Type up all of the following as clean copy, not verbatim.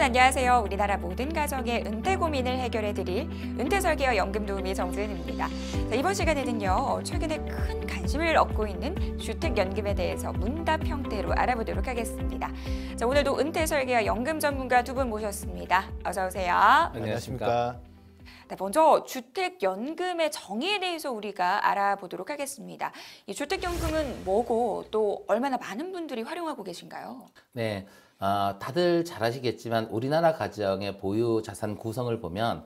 안녕하세요. 우리나라 모든 가정의 은퇴 고민을 해결해드릴 은퇴설계와 연금도우미 정지은입니다. 이번 시간에는요, 최근에 큰 관심을 얻고 있는 주택연금에 대해서 문답 형태로 알아보도록 하겠습니다. 오늘도 은퇴설계와 연금 전문가 두 분 모셨습니다. 어서 오세요. 안녕하십니까. 네, 먼저 주택연금의 정의에 대해서 우리가 알아보도록 하겠습니다. 이 주택연금은 뭐고 또 얼마나 많은 분들이 활용하고 계신가요? 네, 다들 잘 아시겠지만 우리나라 가정의 보유 자산 구성을 보면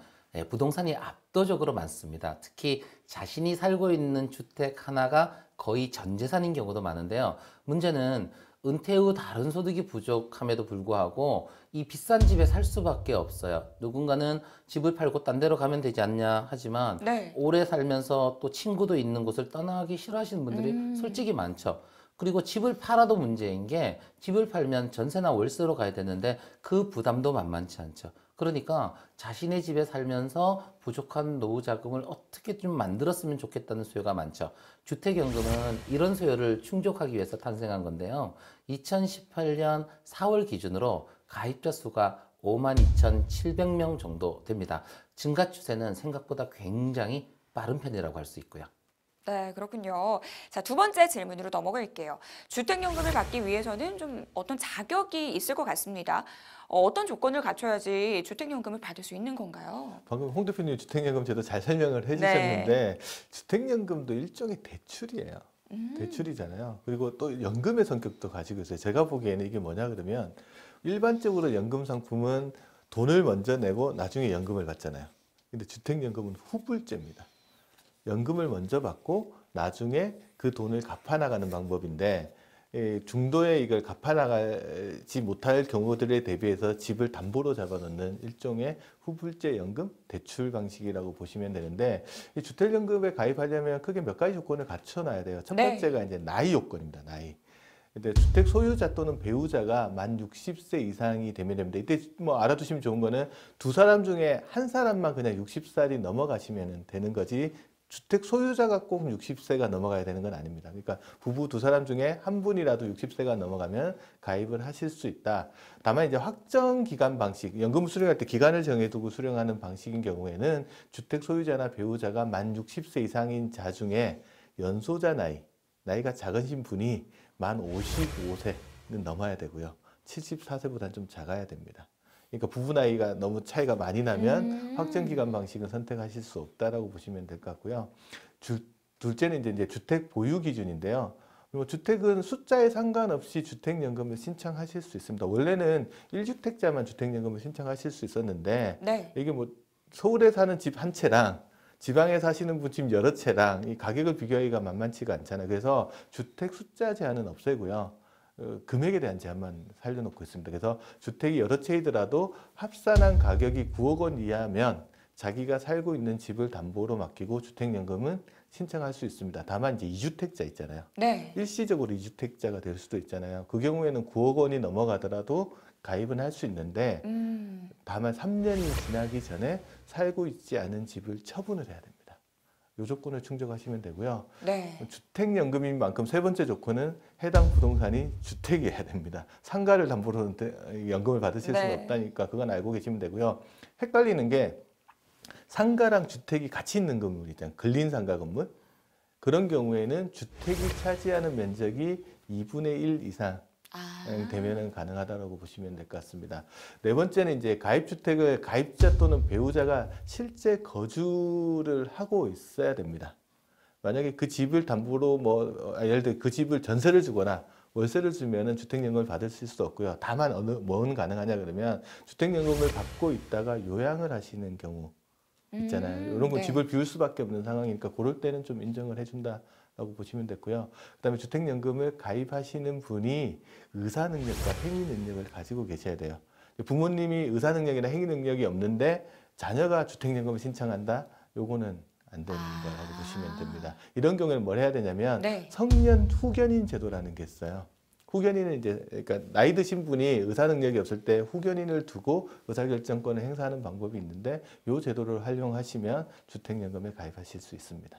부동산이 압도적으로 많습니다. 특히 자신이 살고 있는 주택 하나가 거의 전 재산인 경우도 많은데요. 문제는 은퇴 후 다른 소득이 부족함에도 불구하고 이 비싼 집에 살 수밖에 없어요. 누군가는 집을 팔고 딴 데로 가면 되지 않냐 하지만 네. 오래 살면서 또 친구도 있는 곳을 떠나기 싫어하시는 분들이 솔직히 많죠. 그리고 집을 팔아도 문제인 게 집을 팔면 전세나 월세로 가야 되는데 그 부담도 만만치 않죠. 그러니까 자신의 집에 살면서 부족한 노후 자금을 어떻게 좀 만들었으면 좋겠다는 수요가 많죠. 주택연금은 이런 수요를 충족하기 위해서 탄생한 건데요. 2018년 4월 기준으로 가입자 수가 52,700명 정도 됩니다. 증가 추세는 생각보다 굉장히 빠른 편이라고 할 수 있고요. 네, 그렇군요. 자, 두 번째 질문으로 넘어갈게요. 주택연금을 받기 위해서는 좀 어떤 자격이 있을 것 같습니다. 어떤 조건을 갖춰야지 주택연금을 받을 수 있는 건가요? 방금 홍 대표님 주택연금 제도 잘 설명을 해주셨는데 주택연금도 일종의 대출이에요. 대출이잖아요. 그리고 또 연금의 성격도 가지고 있어요. 제가 보기에는 이게 뭐냐 그러면 일반적으로 연금 상품은 돈을 먼저 내고 나중에 연금을 받잖아요. 근데 주택연금은 후불제입니다. 연금을 먼저 받고 나중에 그 돈을 갚아나가는 방법인데 중도에 이걸 갚아나가지 못할 경우들에 대비해서 집을 담보로 잡아놓는 일종의 후불제 연금 대출 방식이라고 보시면 되는데 이 주택연금에 가입하려면 크게 몇 가지 조건을 갖춰놔야 돼요. 첫 번째가 이제 나이 요건입니다. 나이. 근데 주택 소유자 또는 배우자가 만 60세 이상이 되면 됩니다. 이때 뭐 알아두시면 좋은 거는 두 사람 중에 한 사람만 그냥 60살이 넘어가시면 되는 거지 주택 소유자가 꼭 60세가 넘어가야 되는 건 아닙니다. 그러니까 부부 두 사람 중에 한 분이라도 60세가 넘어가면 가입을 하실 수 있다. 다만 이제 확정 기간 방식, 연금 수령할 때 기간을 정해두고 수령하는 방식인 경우에는 주택 소유자나 배우자가 만 60세 이상인 자 중에 연소자 나이가 작으신 분이 만 55세는 넘어야 되고요. 74세보다는 좀 작아야 됩니다. 그러니까 부부 나이가 너무 차이가 많이 나면 확정기간 방식은 선택하실 수 없다라고 보시면 될 것 같고요. 둘째는 이제 주택 보유 기준인데요. 주택은 숫자에 상관없이 주택연금을 신청하실 수 있습니다. 원래는 1주택자만 주택연금을 신청하실 수 있었는데 이게 뭐 서울에 사는 집 한 채랑 지방에 사시는 분 집 여러 채랑 이 가격을 비교하기가 만만치가 않잖아요. 그래서 주택 숫자 제한은 없애고요. 금액에 대한 제한만 살려놓고 있습니다. 그래서 주택이 여러 채이더라도 합산한 가격이 9억 원 이하면 자기가 살고 있는 집을 담보로 맡기고 주택연금은 신청할 수 있습니다. 다만 이제 2주택자 있잖아요. 일시적으로 2주택자가 될 수도 있잖아요. 그 경우에는 9억 원이 넘어가더라도 가입은 할 수 있는데 다만 3년이 지나기 전에 살고 있지 않은 집을 처분을 해야 됩니다. 이 조건을 충족하시면 되고요. 주택연금인 만큼 세 번째 조건은 해당 부동산이 주택이어야 됩니다. 상가를 담보로 연금을 받으실 수는 없다니까 그건 알고 계시면 되고요. 헷갈리는 게 상가랑 주택이 같이 있는 건물 있잖아요. 근린상가 건물. 그런 경우에는 주택이 차지하는 면적이 2분의 1 이상 되면은 가능하다고 보시면 될 것 같습니다. 네 번째는 이제 가입주택을 가입자 또는 배우자가 실제 거주를 하고 있어야 됩니다. 만약에 그 집을 담보로 예를 들어 그 집을 전세를 주거나 월세를 주면은 주택연금을 받을 수 없고요. 다만 뭐는 가능하냐 그러면 주택연금을 받고 있다가 요양을 하시는 경우 있잖아요. 이런 건 집을 비울 수밖에 없는 상황이니까 그럴 때는 좀 인정을 해준다라고 보시면 됐고요. 그다음에 주택연금을 가입하시는 분이 의사능력과 행위능력을 가지고 계셔야 돼요. 부모님이 의사능력이나 행위능력이 없는데 자녀가 주택연금을 신청한다? 요거는 안 되는 거라고 보시면 됩니다. 이런 경우에는 뭘 해야 되냐면 성년 후견인 제도라는 게 있어요. 후견인은 이제 그러니까 나이 드신 분이 의사 능력이 없을 때 후견인을 두고 의사결정권을 행사하는 방법이 있는데 이 제도를 활용하시면 주택연금에 가입하실 수 있습니다.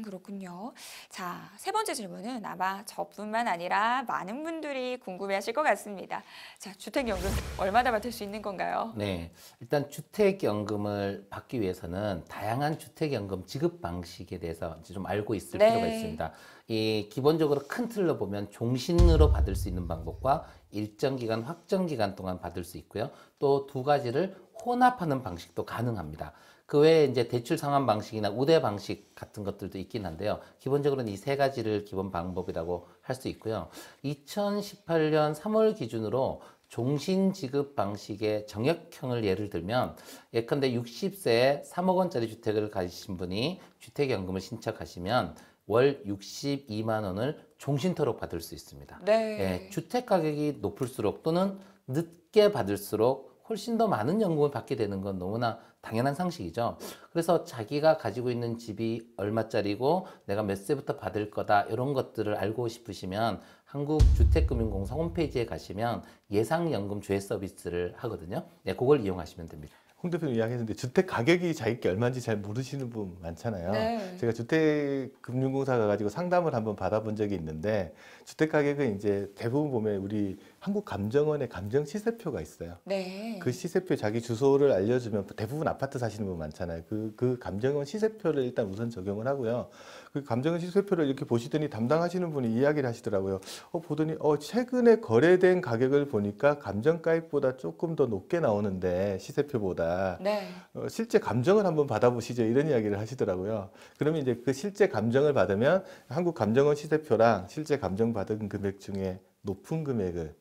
그렇군요. 자, 세 번째 질문은 아마 저뿐만 아니라 많은 분들이 궁금해하실 것 같습니다. 자, 주택연금 얼마나 받을 수 있는 건가요? 네, 일단 주택연금을 받기 위해서는 다양한 주택연금 지급 방식에 대해서 이제 좀 알고 있을 네. 필요가 있습니다. 이 기본적으로 큰 틀로 보면 종신으로 받을 수 있는 방법과 일정 기간, 확정 기간 동안 받을 수 있고요. 또 두 가지를 혼합하는 방식도 가능합니다. 그 외에 이제 대출 상환 방식이나 우대 방식 같은 것들도 있긴 한데요. 기본적으로는 이 세 가지를 기본 방법이라고 할 수 있고요. 2018년 3월 기준으로 종신 지급 방식의 정액형을 예를 들면 예컨대 60세에 3억 원짜리 주택을 가지신 분이 주택연금을 신청하시면 월 62만 원을 종신토록 받을 수 있습니다. 네. 예, 주택 가격이 높을수록 또는 늦게 받을수록 훨씬 더 많은 연금을 받게 되는 건 너무나 당연한 상식이죠. 그래서 자기가 가지고 있는 집이 얼마짜리고 내가 몇 세부터 받을 거다 이런 것들을 알고 싶으시면 한국주택금융공사 홈페이지에 가시면 예상연금 조회 서비스를 하거든요. 네, 그걸 이용하시면 됩니다. 홍 대표님 이야기했는데 주택 가격이 자기께 얼마인지 잘 모르시는 분 많잖아요. 네. 제가 주택금융공사 가가지고 상담을 한번 받아본 적이 있는데 주택 가격은 이제 대부분 보면 우리 한국감정원의 감정 시세표가 있어요. 네. 그 시세표 자기 주소를 알려주면 대부분 아파트 사시는 분 많잖아요. 그 감정원 시세표를 일단 우선 적용을 하고요. 그 감정원 시세표를 이렇게 보시더니 담당하시는 분이 이야기를 하시더라고요. 보더니 최근에 거래된 가격을 보니까 감정가액보다 조금 더 높게 나오는데 시세표보다 네. 실제 감정을 한번 받아보시죠. 이런 이야기를 하시더라고요. 그러면 이제 그 실제 감정을 받으면 한국감정원 시세표랑 실제 감정 받은 금액 중에 높은 금액을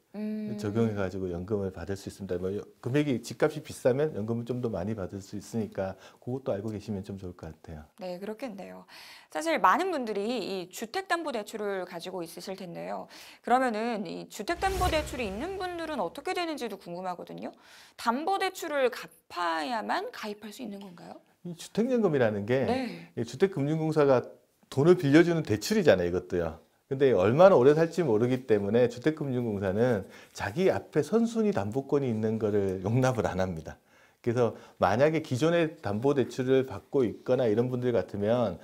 적용해가지고 연금을 받을 수 있습니다. 뭐 금액이 집값이 비싸면 연금을 좀 더 많이 받을 수 있으니까 그것도 알고 계시면 좀 좋을 것 같아요. 네, 그렇겠네요. 사실 많은 분들이 이 주택담보대출을 가지고 있으실 텐데요. 그러면은 이 주택담보대출이 있는 분들은 어떻게 되는지도 궁금하거든요. 담보대출을 갚아야만 가입할 수 있는 건가요? 이 주택연금이라는 게 네. 이 주택금융공사가 돈을 빌려주는 대출이잖아요, 이것도요. 근데 얼마나 오래 살지 모르기 때문에 주택금융공사는 자기 앞에 선순위 담보권이 있는 거를 용납을 안 합니다. 그래서 만약에 기존의 담보대출을 받고 있거나 이런 분들 같으면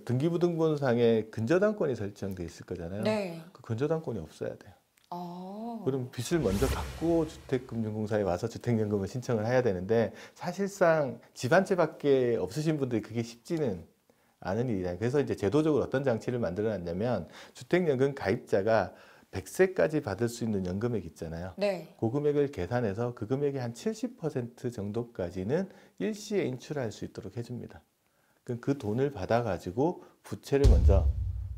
등기부등본상에 근저당권이 설정돼 있을 거잖아요. 네. 그 근저당권이 없어야 돼요. 어. 그럼 빚을 먼저 갚고 주택금융공사에 와서 주택연금을 신청을 해야 되는데 사실상 집 한 채밖에 없으신 분들이 그게 쉽지는 않은 일이다. 그래서 이제 제도적으로 어떤 장치를 만들어 놨냐면 주택연금 가입자가 100세까지 받을 수 있는 연금액 있잖아요. 네. 그 금액을 계산해서 그 금액의 한 70% 정도까지는 일시에 인출할 수 있도록 해줍니다. 그럼 그 돈을 받아가지고 부채를 먼저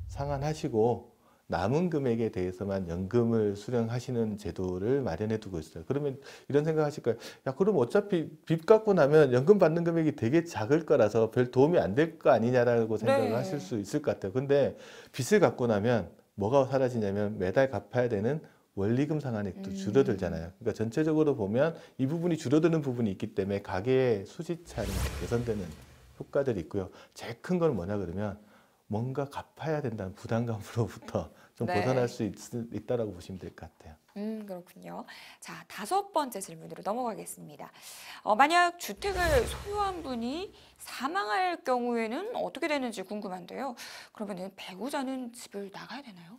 상환하시고 남은 금액에 대해서만 연금을 수령하시는 제도를 마련해 두고 있어요. 그러면 이런 생각 하실 거예요. 야, 그럼 어차피 빚 갚고 나면 연금 받는 금액이 되게 작을 거라서 별 도움이 안 될 거 아니냐라고 생각을 네. 하실 수 있을 것 같아요. 근데 빚을 갚고 나면 뭐가 사라지냐면 매달 갚아야 되는 원리금 상환액도 줄어들잖아요. 그러니까 전체적으로 보면 이 부분이 줄어드는 부분이 있기 때문에 가계의 수지차는 개선되는 효과들이 있고요. 제일 큰 건 뭐냐 그러면 뭔가 갚아야 된다는 부담감으로부터 좀 네. 벗어날 수 있다라고 보시면 될 것 같아요. 그렇군요. 자, 5번째 질문으로 넘어가겠습니다. 만약 주택을 소유한 분이 사망할 경우에는 어떻게 되는지 궁금한데요. 그러면은 배우자는 집을 나가야 되나요?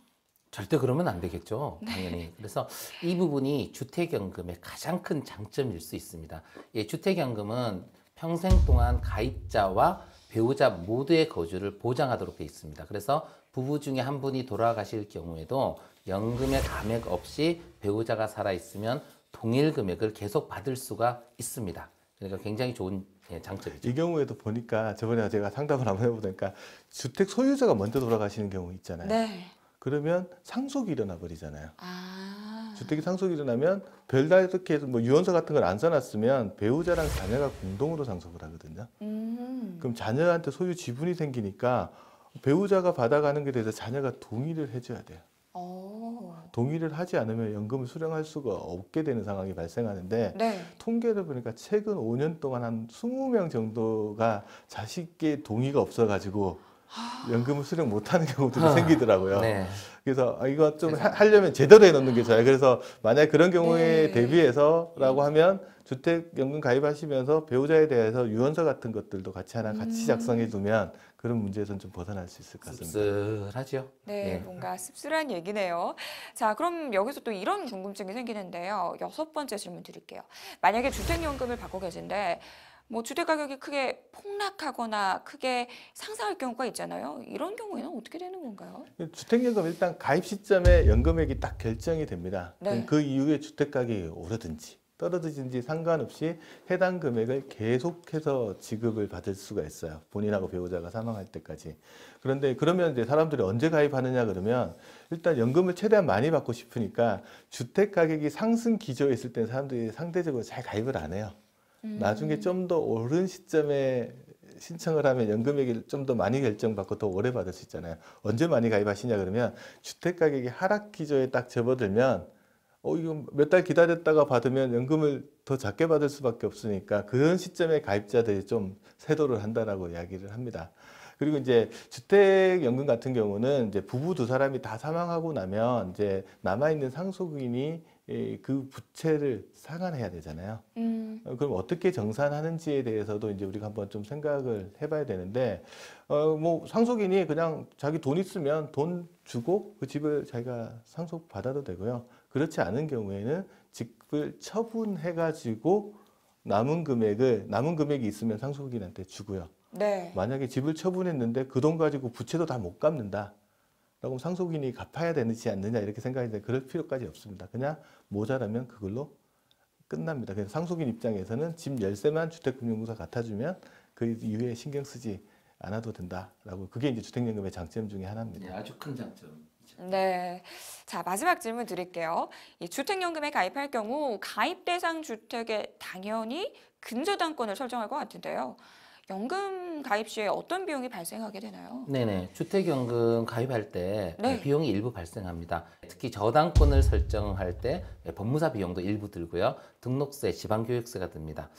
절대 그러면 안 되겠죠. 당연히. 그래서 이 부분이 주택연금의 가장 큰 장점일 수 있습니다. 예, 주택연금은 평생 동안 가입자와 배우자 모두의 거주를 보장하도록 되어 있습니다. 그래서 부부 중에 한 분이 돌아가실 경우에도 연금의 감액 없이 배우자가 살아있으면 동일 금액을 계속 받을 수가 있습니다. 그러니까 굉장히 좋은 장점이죠. 이 경우에도 보니까 저번에 제가 상담을 한번 해보니까 주택 소유자가 먼저 돌아가시는 경우 있잖아요. 네. 그러면 상속이 일어나 버리잖아요. 아. 주택이 상속이 일어나면 별다르게 해서 뭐 유언서 같은 걸 안 써놨으면 배우자랑 자녀가 공동으로 상속을 하거든요. 그럼 자녀한테 소유 지분이 생기니까 배우자가 받아가는 게 대해서 자녀가 동의를 해줘야 돼요. 동의를 하지 않으면 연금을 수령할 수가 없게 되는 상황이 발생하는데 네. 통계를 보니까 최근 5년 동안 한 20명 정도가 자식의 동의가 없어가지고 연금을 수령 못하는 경우도 생기더라고요. 네. 그래서 이거 좀 하려면 제대로 해놓는 게 좋아요. 그래서 만약 그런 경우에 네. 대비해서라고 하면 주택연금 가입하시면서 배우자에 대해서 유언서 같은 것들도 같이 작성해 두면 그런 문제에서는 좀 벗어날 수 있을 것 같습니다. 씁쓸하죠. 네, 예. 뭔가 씁쓸한 얘기네요. 자, 그럼 여기서 또 이런 궁금증이 생기는데요. 6번째 질문 드릴게요. 만약에 주택연금을 받고 계신데 뭐 주택 가격이 크게 폭락하거나 크게 상승할 경우가 있잖아요. 이런 경우에는 어떻게 되는 건가요? 주택연금 일단 가입 시점에 연금액이 딱 결정이 됩니다. 네. 그 이후에 주택 가격이 오르든지 떨어지든지 상관없이 해당 금액을 계속해서 지급을 받을 수가 있어요. 본인하고 배우자가 사망할 때까지. 그런데 그러면 이제 사람들이 언제 가입하느냐 그러면 일단 연금을 최대한 많이 받고 싶으니까 주택 가격이 상승 기조에 있을 때 사람들이 상대적으로 잘 가입을 안 해요. 나중에 좀 더 오른 시점에 신청을 하면 연금액이 좀 더 많이 결정받고 더 오래 받을 수 있잖아요. 언제 많이 가입하시냐 그러면 주택 가격이 하락 기조에 딱 접어들면 이거 몇 달 기다렸다가 받으면 연금을 더 작게 받을 수밖에 없으니까 그런 시점에 가입자들이 좀 세도를 한다라고 이야기를 합니다. 그리고 이제 주택연금 같은 경우는 이제 부부 두 사람이 다 사망하고 나면 이제 남아있는 상속인이 그 부채를 상환해야 되잖아요. 그럼 어떻게 정산하는지에 대해서도 이제 우리가 한번 좀 생각을 해봐야 되는데, 뭐 상속인이 그냥 자기 돈 있으면 돈 주고 그 집을 자기가 상속 받아도 되고요. 그렇지 않은 경우에는 집을 처분해가지고 남은 금액이 있으면 상속인한테 주고요. 네. 만약에 집을 처분했는데 그 돈 가지고 부채도 다 못 갚는다. 라고 상속인이 갚아야 되지 않느냐 이렇게 생각하는데 그럴 필요까지 없습니다. 그냥 모자라면 그걸로 끝납니다. 그래서 상속인 입장에서는 집 열쇠만 주택금융공사 갖다주면 그 이후에 신경 쓰지 않아도 된다라고 그게 이제 주택연금의 장점 중에 하나입니다. 네, 아주 큰 장점. 네. 자, 마지막 질문 드릴게요. 이 주택연금에 가입할 경우 가입 대상 주택에 당연히 근저당권을 설정할 것 같은데요. 연금 가입 시에 어떤 비용이 발생하게 되나요? 네네. 주택연금 가입할 때 네. 비용이 일부 발생합니다. 특히 저당권을 설정할 때 법무사 비용도 일부 들고요. 등록세, 지방교육세가 듭니다.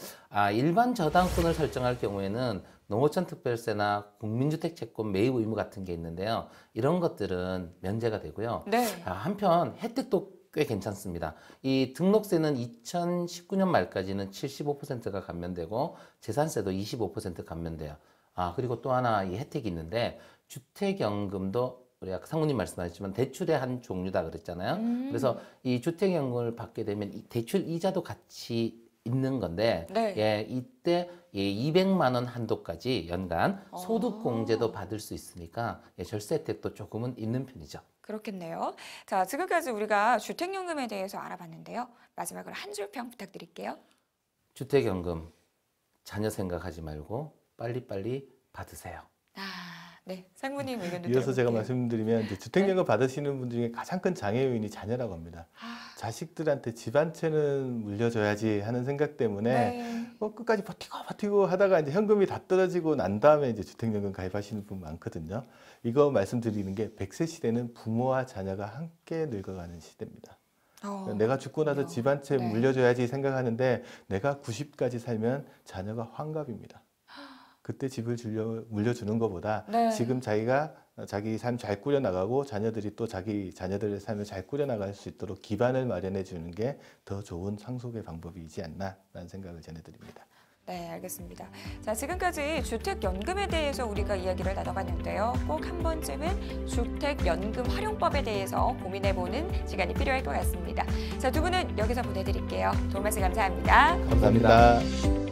일반 저당권을 설정할 경우에는 농어촌 특별세나 국민주택채권 매입 의무 같은 게 있는데요. 이런 것들은 면제가 되고요. 네. 한편 혜택도 꽤 괜찮습니다. 이 등록세는 2019년 말까지는 75%가 감면되고 재산세도 25% 감면돼요. 그리고 또 하나 이 혜택이 있는데 주택연금도 우리 아까 상무님 말씀하셨지만 대출의 한 종류다 그랬잖아요. 그래서 이 주택연금을 받게 되면 이 대출 이자도 같이 있는 건데 네. 예, 이때 200만 원 한도까지 연간 소득공제도 받을 수 있으니까 절세 혜택도 조금은 있는 편이죠. 그렇겠네요. 자, 지금까지 우리가 주택연금에 대해서 알아봤는데요. 마지막으로 한 줄 평 부탁드릴게요. 주택연금 자녀 생각하지 말고 빨리빨리 받으세요. 네. 상무님 의견도 이어서 제가 들어볼게요. 말씀드리면 이제 주택연금 받으시는 분 중에 가장 큰 장애 요인이 자녀라고 합니다. 자식들한테 집 한 채는 물려줘야지 하는 생각 때문에 네. 끝까지 버티고 하다가 이제 현금이 다 떨어지고 난 다음에 이제 주택연금 가입하시는 분 많거든요. 이거 말씀드리는 게 100세 시대는 부모와 자녀가 함께 늙어가는 시대입니다. 내가 죽고 나서 집 한 채 네. 물려줘야지 생각하는데 내가 90까지 살면 자녀가 환갑입니다. 그때 집을 물려주는 것보다 네. 지금 자기가 자기 삶 잘 꾸려나가고 자녀들이 또 자기 자녀들의 삶을 잘 꾸려나갈 수 있도록 기반을 마련해 주는 게 더 좋은 상속의 방법이지 않나라는 생각을 전해드립니다. 네, 알겠습니다. 자, 지금까지 주택연금에 대해서 우리가 이야기를 나눠봤는데요. 꼭 한 번쯤은 주택연금 활용법에 대해서 고민해보는 시간이 필요할 것 같습니다. 자, 두 분은 여기서 보내드릴게요. 도움 말씀 감사합니다. 감사합니다.